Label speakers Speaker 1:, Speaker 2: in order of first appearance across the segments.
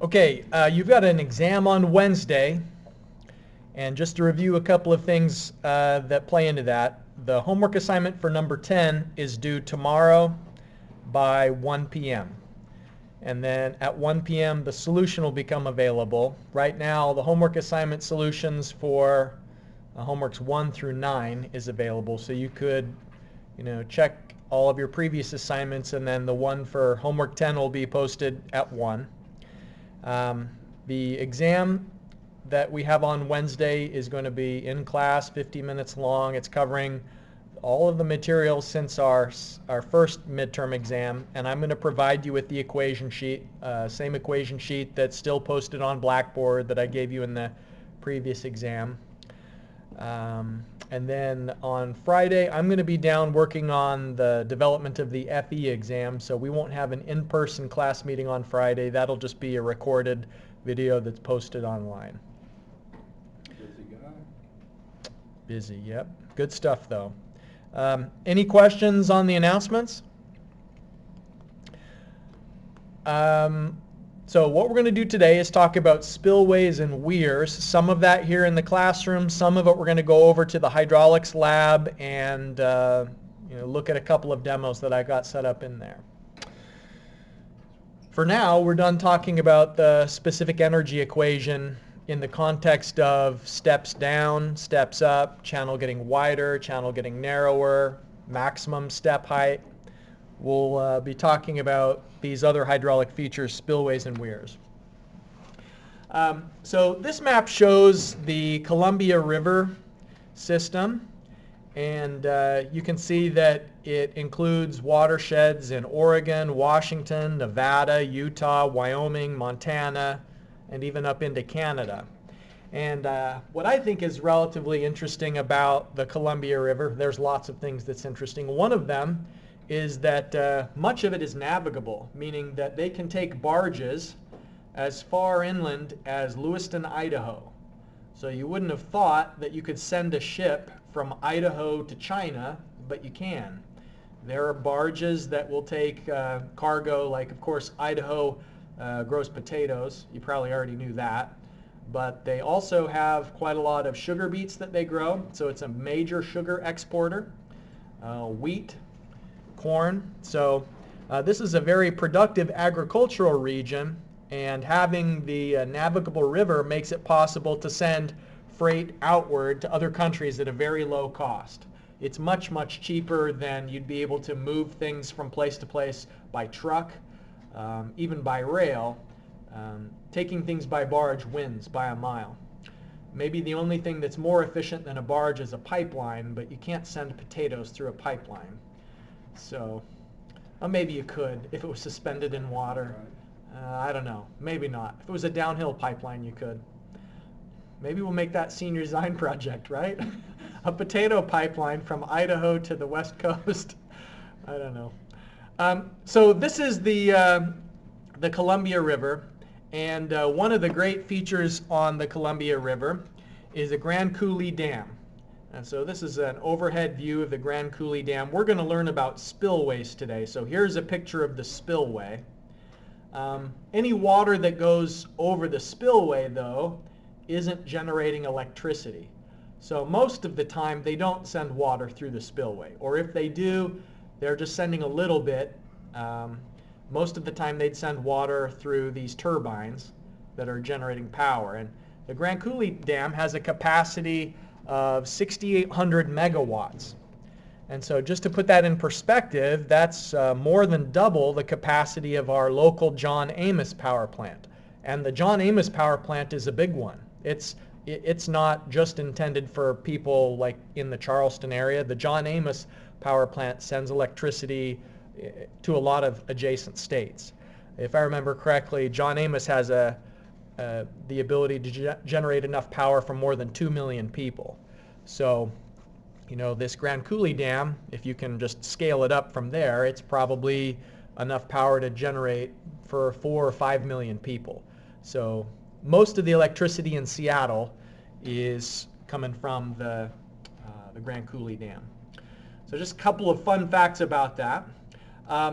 Speaker 1: Okay, you've got an exam on Wednesday, and just to review a couple of things that play into that, the homework assignment for number 10 is due tomorrow by 1 p.m. And then at 1 p.m. the solution will become available. Right now the homework assignment solutions for homeworks 1 through 9 is available, so you could check all of your previous assignments, and then the one for homework 10 will be posted at 1. The exam that we have on Wednesday is going to be in class, 50 minutes long. It's covering all of the material since our first midterm exam, and I'm going to provide you with the equation sheet, same equation sheet that's still posted on Blackboard that I gave you in the previous exam. And then on Friday, I'm going to be down working on the development of the FE exam, so we won't have an in-person class meeting on Friday. That'll just be a recorded video that's posted online.
Speaker 2: Busy guy.
Speaker 1: Busy, yep. Good stuff, though. Any questions on the announcements? So what we're going to do today is talk about spillways and weirs. Some of that here in the classroom. Some of it we're going to go over to the hydraulics lab and look at a couple of demos that I got set up in there. For now, we're done talking about the specific energy equation in the context of steps down, steps up, channel getting wider, channel getting narrower, maximum step height. We'll be talking about these other hydraulic features, spillways and weirs. So this map shows the Columbia River system, and you can see that it includes watersheds in Oregon, Washington, Nevada, Utah, Wyoming, Montana, and even up into Canada. And what I think is relatively interesting about the Columbia River, there's lots of things that's interesting. One of them is that much of it is navigable, meaning that they can take barges as far inland as Lewiston, Idaho. So you wouldn't have thought that you could send a ship from Idaho to China, but you can. There are barges that will take cargo, like of course Idaho grows potatoes. You probably already knew that. But they also have quite a lot of sugar beets that they grow, so it's a major sugar exporter. Wheat, corn. So this is a very productive agricultural region, and having the navigable river makes it possible to send freight outward to other countries at a very low cost. It's much, much cheaper than you'd be able to move things from place to place by truck, even by rail. Taking things by barge wins by a mile. Maybe the only thing that's more efficient than a barge is a pipeline, but you can't send potatoes through a pipeline. So, maybe you could if it was suspended in water. I don't know. Maybe not. If it was a downhill pipeline, you could. Maybe we'll make that senior design project, right? A potato pipeline from Idaho to the West Coast. I don't know. So this is the Columbia River, and one of the great features on the Columbia River is the Grand Coulee Dam. And so this is an overhead view of the Grand Coulee Dam. We're going to learn about spillways today. So here's a picture of the spillway. Any water that goes over the spillway, though, isn't generating electricity. So most of the time they don't send water through the spillway. Or if they do, they're just sending a little bit. Most of the time they'd send water through these turbines that are generating power. And the Grand Coulee Dam has a capacity of 6,800 megawatts. And so just to put that in perspective, that's more than double the capacity of our local John Amos power plant. And the John Amos power plant is a big one. It's not just intended for people like in the Charleston area. The John Amos power plant sends electricity to a lot of adjacent states. If I remember correctly, John Amos has the ability to generate enough power for more than 2 million people. So, this Grand Coulee Dam, if you can just scale it up from there, it's probably enough power to generate for 4 or 5 million people. So most of the electricity in Seattle is coming from the Grand Coulee Dam. So just a couple of fun facts about that.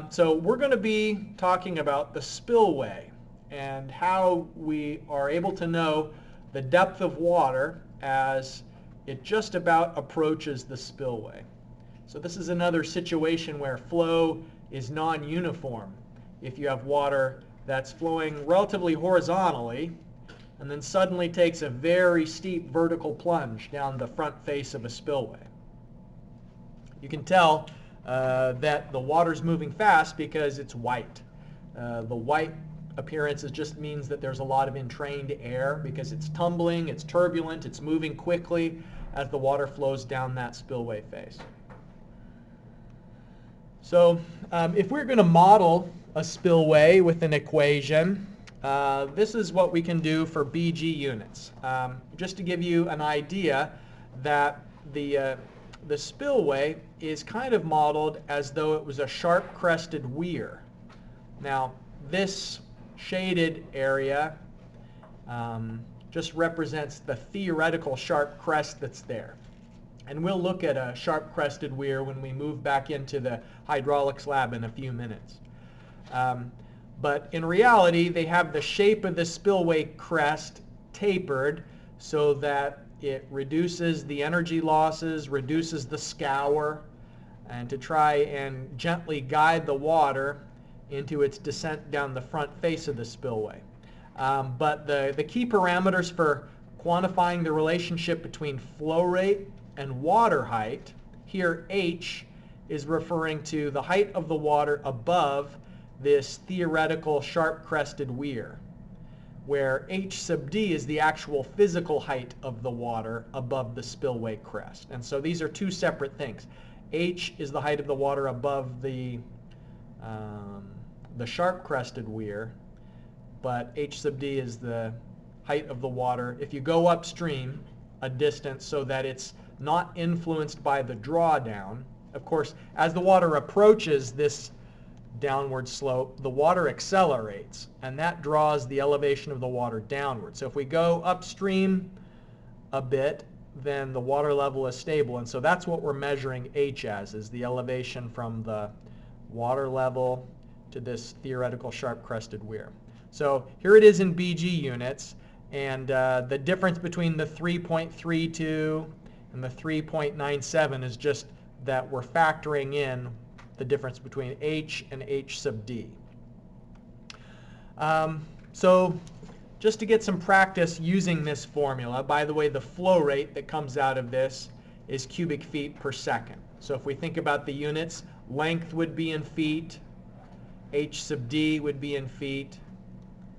Speaker 1: So we're going to be talking about the spillway. and how we are able to know the depth of water as it just about approaches the spillway. So this is another situation where flow is non-uniform. If you have water that's flowing relatively horizontally and then suddenly takes a very steep vertical plunge down the front face of a spillway. You can tell that the water's moving fast because it's white. The white appearance just means that there's a lot of entrained air because it's tumbling, it's turbulent, it's moving quickly as the water flows down that spillway face. So if we're going to model a spillway with an equation, this is what we can do for BG units. Just to give you an idea that the spillway is kind of modeled as though it was a sharp-crested weir. Now, this shaded area just represents the theoretical sharp crest that's there. And we'll look at a sharp-crested weir when we move back into the hydraulics lab in a few minutes. But in reality, they have the shape of the spillway crest tapered so that it reduces the energy losses, reduces the scour, and to try and gently guide the water into its descent down the front face of the spillway. But the key parameters for quantifying the relationship between flow rate and water height, here H is referring to the height of the water above this theoretical sharp-crested weir, where H sub D is the actual physical height of the water above the spillway crest. And so these are two separate things. H is the height of the water above the sharp-crested weir, but H sub D is the height of the water if you go upstream a distance so that it's not influenced by the drawdown. Of course, as the water approaches this downward slope, the water accelerates, and that draws the elevation of the water downward. So if we go upstream a bit, then the water level is stable, and so that's what we're measuring H as, is the elevation from the water level to this theoretical sharp-crested weir. So here it is in BG units, and the difference between the 3.32 and the 3.97 is just that we're factoring in the difference between H and H sub D. So just to get some practice using this formula, by the way, the flow rate that comes out of this is cubic feet per second. So if we think about the units, length would be in feet, H sub D would be in feet,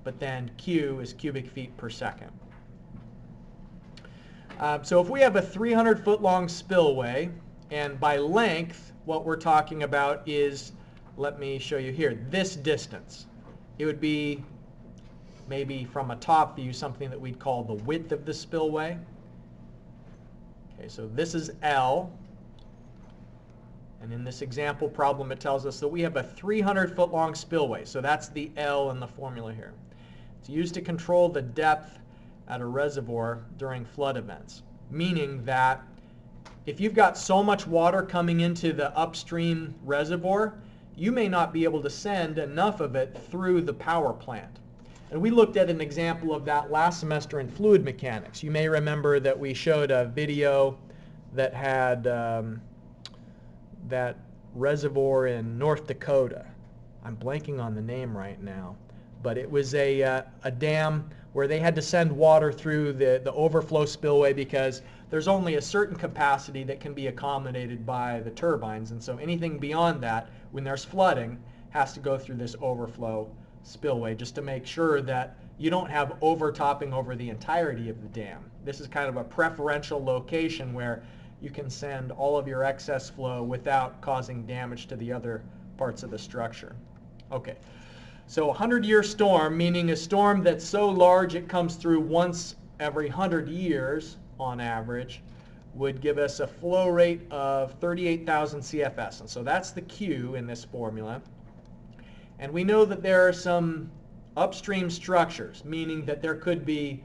Speaker 1: but then Q is cubic feet per second. So if we have a 300-foot long spillway, and by length, what we're talking about is, let me show you here, this distance. It would be maybe from a top view something that we'd call the width of the spillway. Okay, so this is L. And in this example problem, it tells us that we have a 300-foot long spillway. So that's the L in the formula here. It's used to control the depth at a reservoir during flood events, meaning that if you've got so much water coming into the upstream reservoir, you may not be able to send enough of it through the power plant. And we looked at an example of that last semester in fluid mechanics. You may remember that we showed a video that had that reservoir in North Dakota. I'm blanking on the name right now, but it was a dam where they had to send water through the overflow spillway because there's only a certain capacity that can be accommodated by the turbines, and so anything beyond that, when there's flooding, has to go through this overflow spillway just to make sure that you don't have overtopping over the entirety of the dam. This is kind of a preferential location where you can send all of your excess flow without causing damage to the other parts of the structure. Okay, so a 100-year storm, meaning a storm that's so large it comes through once every 100 years on average, would give us a flow rate of 38,000 CFS. And so that's the Q in this formula. And we know that there are some upstream structures, meaning that there could be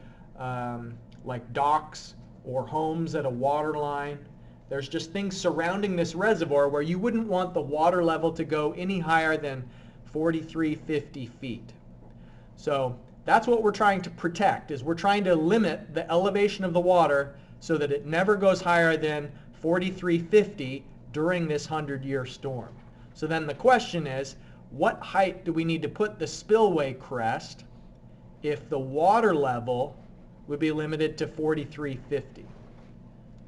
Speaker 1: like docks or homes at a water line. There's just things surrounding this reservoir where you wouldn't want the water level to go any higher than 4,350 feet. So that's what we're trying to protect, is we're trying to limit the elevation of the water so that it never goes higher than 4350 during this 100-year storm. So then the question is, what height do we need to put the spillway crest if the water level would be limited to 4350?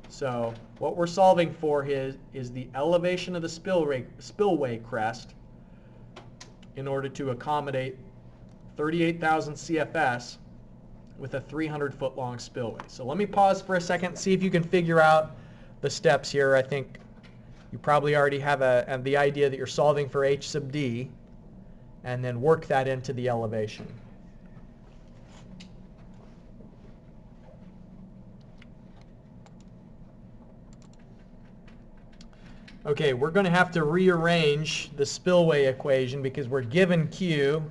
Speaker 1: So what we're solving for is the elevation of the spillway crest in order to accommodate 38,000 CFS with a 300-foot long spillway. So let me pause for a second, see if you can figure out the steps here. I think you probably already have the idea that you're solving for H sub D, and then work that into the elevation. Okay, we're going to have to rearrange the spillway equation because we're given Q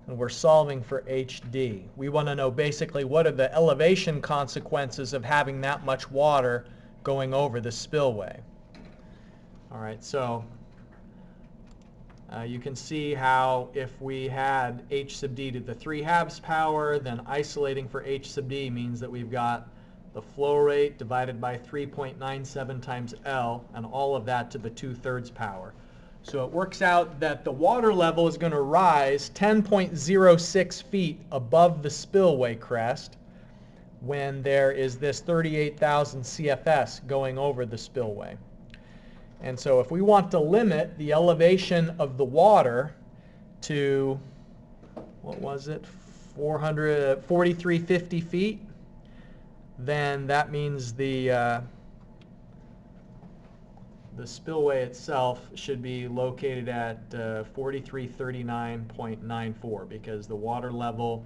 Speaker 1: and we're solving for HD. We want to know basically what are the elevation consequences of having that much water going over the spillway. All right, so you can see how if we had H sub D to the 3/2 power, then isolating for H sub D means that we've got the flow rate divided by 3.97 times L, and all of that to the 2/3 power. So it works out that the water level is going to rise 10.06 feet above the spillway crest when there is this 38,000 CFS going over the spillway. And so if we want to limit the elevation of the water to, what was it, 4350 feet, then that means the spillway itself should be located at 4339.94 because the water level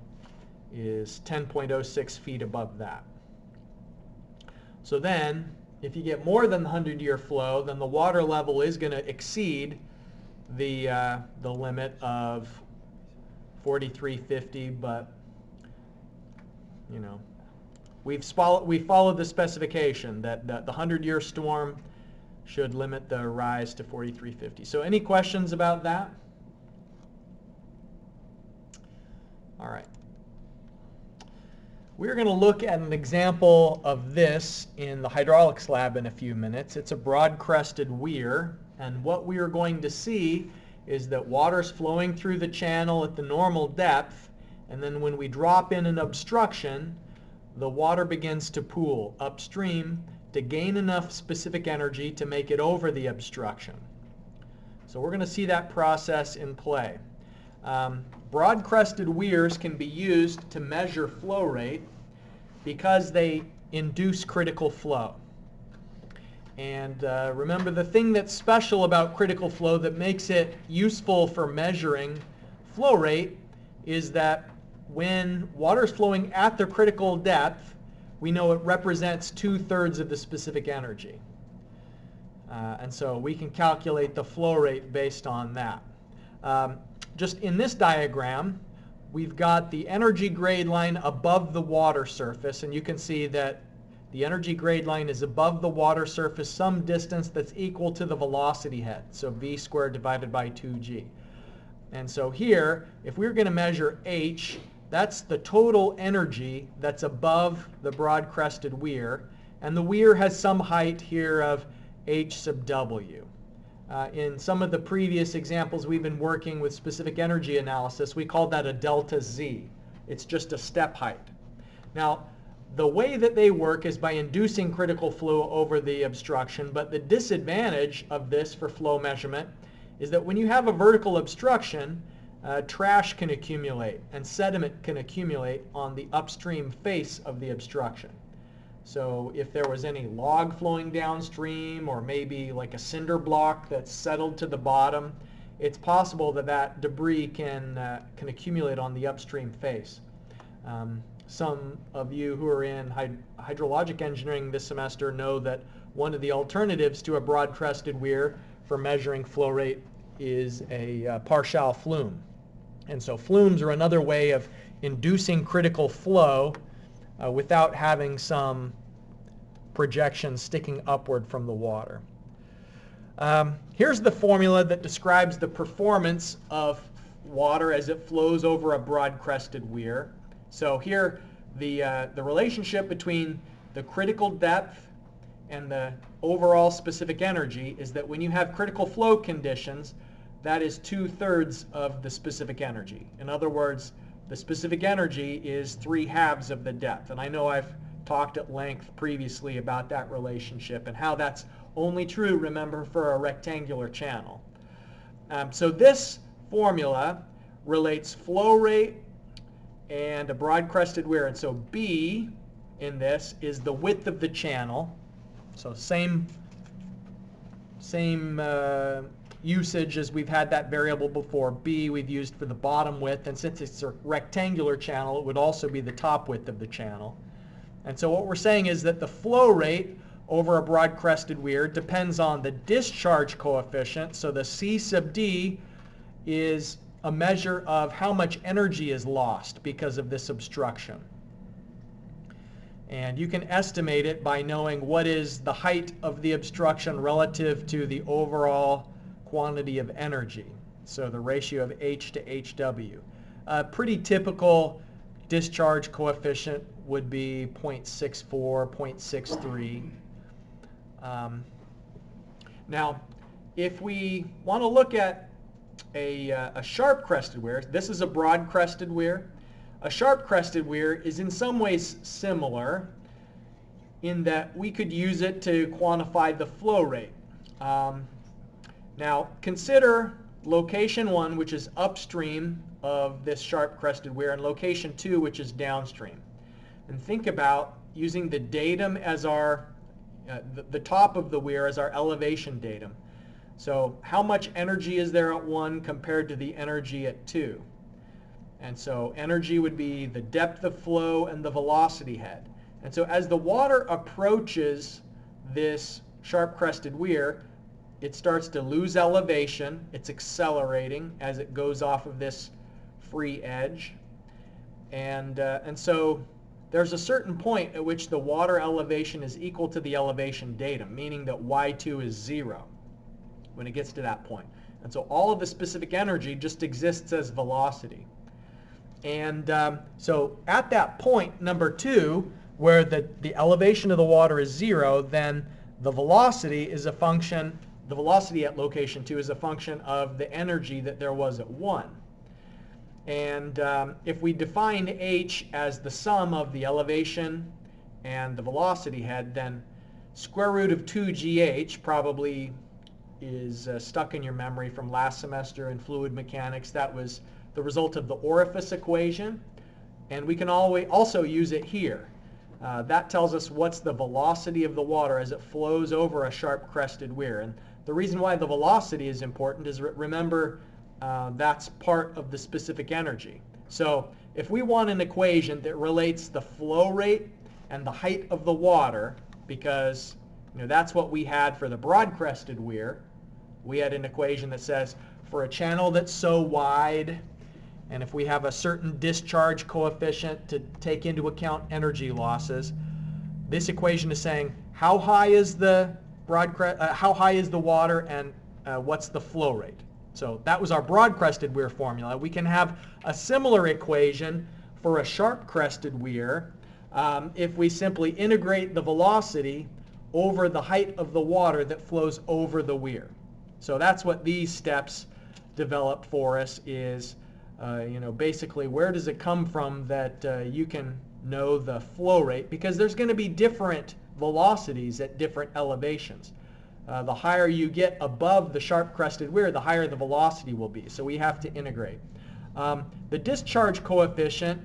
Speaker 1: is 10.06 feet above that. So then, if you get more than the 100-year flow, then the water level is going to exceed the limit of 4350, but you know, we followed the specification that the 100-year storm should limit the rise to 4350. So any questions about that? All right. We're going to look at an example of this in the hydraulics lab in a few minutes. It's a broad-crested weir, and what we are going to see is that water's flowing through the channel at the normal depth, and then when we drop in an obstruction, the water begins to pool upstream to gain enough specific energy to make it over the obstruction. So we're going to see that process in play. Broad-crested weirs can be used to measure flow rate because they induce critical flow. And remember, the thing that's special about critical flow that makes it useful for measuring flow rate is that when water is flowing at the critical depth, we know it represents 2/3 of the specific energy. And so we can calculate the flow rate based on that. Just in this diagram, we've got the energy grade line above the water surface, and you can see that the energy grade line is above the water surface some distance that's equal to the velocity head, so v squared divided by 2g. And so here, if we were going to measure h, that's the total energy that's above the broad-crested weir, and the weir has some height here of h sub w. In some of the previous examples we've been working with specific energy analysis, we called that a delta z. It's just a step height. Now, the way that they work is by inducing critical flow over the obstruction, but the disadvantage of this for flow measurement is that when you have a vertical obstruction, trash can accumulate and sediment can accumulate on the upstream face of the obstruction. So if there was any log flowing downstream or maybe like a cinder block that's settled to the bottom, it's possible that that debris can accumulate on the upstream face. Some of you who are in hydrologic engineering this semester know that one of the alternatives to a broad-crested weir for measuring flow rate is a partial flume. And so flumes are another way of inducing critical flow without having some projection sticking upward from the water. Here's the formula that describes the performance of water as it flows over a broad-crested weir. So here, the relationship between the critical depth and the overall specific energy is that when you have critical flow conditions, that is 2/3 of the specific energy. In other words, the specific energy is 3/2 of the depth. And I know I've talked at length previously about that relationship and how that's only true, remember, for a rectangular channel. So this formula relates flow rate and a broad-crested weir. And so B in this is the width of the channel. So same usage as we've had that variable before. B we've used for the bottom width, and since it's a rectangular channel, it would also be the top width of the channel. And so what we're saying is that the flow rate over a broad-crested weir depends on the discharge coefficient. So the C sub D is a measure of how much energy is lost because of this obstruction. And you can estimate it by knowing what is the height of the obstruction relative to the overall quantity of energy. So the ratio of H to HW. A pretty typical discharge coefficient would be 0.64, 0.63. Now, if we want to look at a sharp-crested weir, this is a broad-crested weir. A sharp-crested weir is in some ways similar in that we could use it to quantify the flow rate. Now, consider location 1, which is upstream of this sharp-crested weir, and location 2, which is downstream. And think about using the datum as our, the top of the weir as our elevation datum. So how much energy is there at 1 compared to the energy at 2? And so energy would be the depth of flow and the velocity head. And so as the water approaches this sharp-crested weir, it starts to lose elevation. It's accelerating as it goes off of this free edge. And so there's a certain point at which the water elevation is equal to the elevation datum, meaning that y2 is 0 when it gets to that point. And so all of the specific energy just exists as velocity. And so at that point, number 2, where the elevation of the water is 0, then the velocity is a function, the velocity at location 2 is a function of the energy that there was at 1. And if we define h as the sum of the elevation and the velocity head, then square root of 2gh probably is stuck in your memory from last semester in fluid mechanics. That was the result of the orifice equation. And we can also use it here. That tells us what's the velocity of the water as it flows over a sharp-crested weir. And the reason why the velocity is important is, remember, that's part of the specific energy. So if we want an equation that relates the flow rate and the height of the water, because that's what we had for the broad-crested weir, we had an equation that says for a channel that's so wide, and if we have a certain discharge coefficient to take into account energy losses, this equation is saying how high is the water and what's the flow rate. So that was our broad-crested weir formula. We can have a similar equation for a sharp-crested weir if we simply integrate the velocity over the height of the water that flows over the weir. So that's what these steps develop for us is, basically where does it come from that you can know the flow rate, because there's going to be different velocities at different elevations. The higher you get above the sharp-crested weir, the higher the velocity will be. So we have to integrate. The discharge coefficient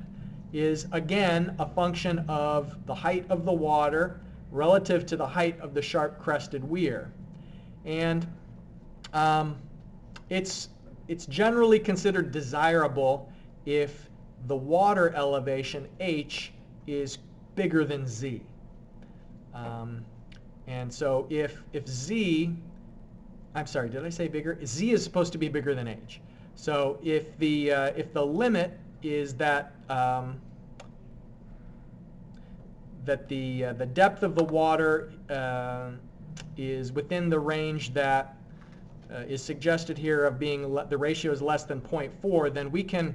Speaker 1: is, again, a function of the height of the water relative to the height of the sharp-crested weir. And it's generally considered desirable if the water elevation, h, is bigger than z. And so if z, I'm sorry, did I say bigger? Z is supposed to be bigger than h. So if the limit is that the depth of the water is within the range that is suggested here of being the ratio is less than 0.4, then we can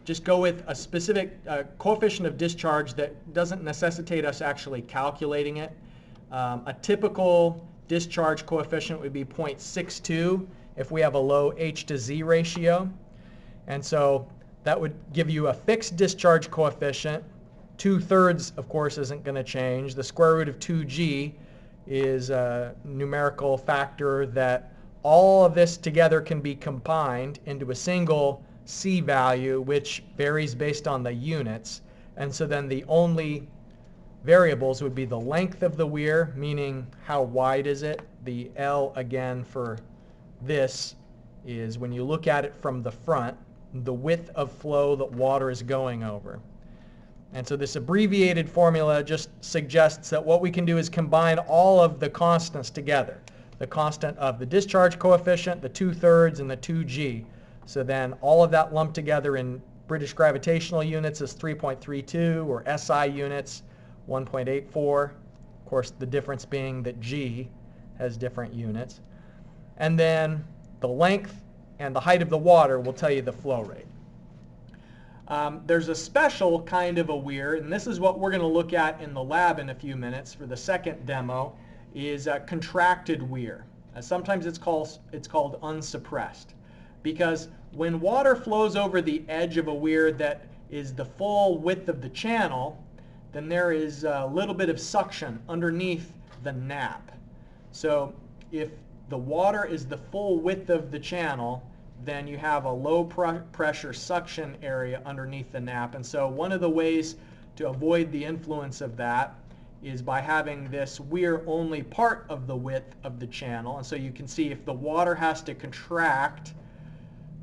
Speaker 1: just go with a specific coefficient of discharge that doesn't necessitate us actually calculating it. A typical discharge coefficient would be 0.62 if we have a low H to Z ratio. And so that would give you a fixed discharge coefficient. 2/3, of course, isn't going to change. The square root of 2g is a numerical factor that all of this together can be combined into a single C value, which varies based on the units. And so then the only variables would be the length of the weir, meaning how wide is it. The L, again, for this is when you look at it from the front, the width of flow that water is going over. And so this abbreviated formula just suggests that what we can do is combine all of the constants together. The constant of the discharge coefficient, the 2/3, and the 2g. So then all of that lumped together in British gravitational units is 3.32, or SI units, 1.84. Of course, the difference being that g has different units. And then the length and the height of the water will tell you the flow rate. There's a special kind of a weir, and this is what we're going to look at in the lab in a few minutes for the second demo, is a contracted weir. Sometimes it's called unsuppressed, because when water flows over the edge of a weir that is the full width of the channel, then there is a little bit of suction underneath the nap. So if the water is the full width of the channel, then you have a low pressure suction area underneath the nap. And so one of the ways to avoid the influence of that is by having this weir only part of the width of the channel. And so you can see if the water has to contract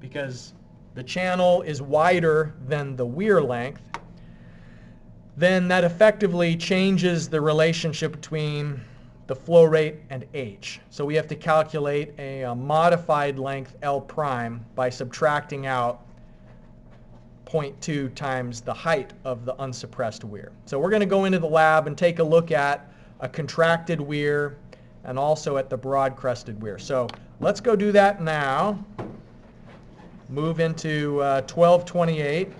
Speaker 1: because the channel is wider than the weir length, then that effectively changes the relationship between the flow rate and H. So we have to calculate a modified length L prime by subtracting out 0.2 times the height of the unsuppressed weir. So we're going to go into the lab and take a look at a contracted weir and also at the broad crested weir. So let's go do that now. Move into 1228.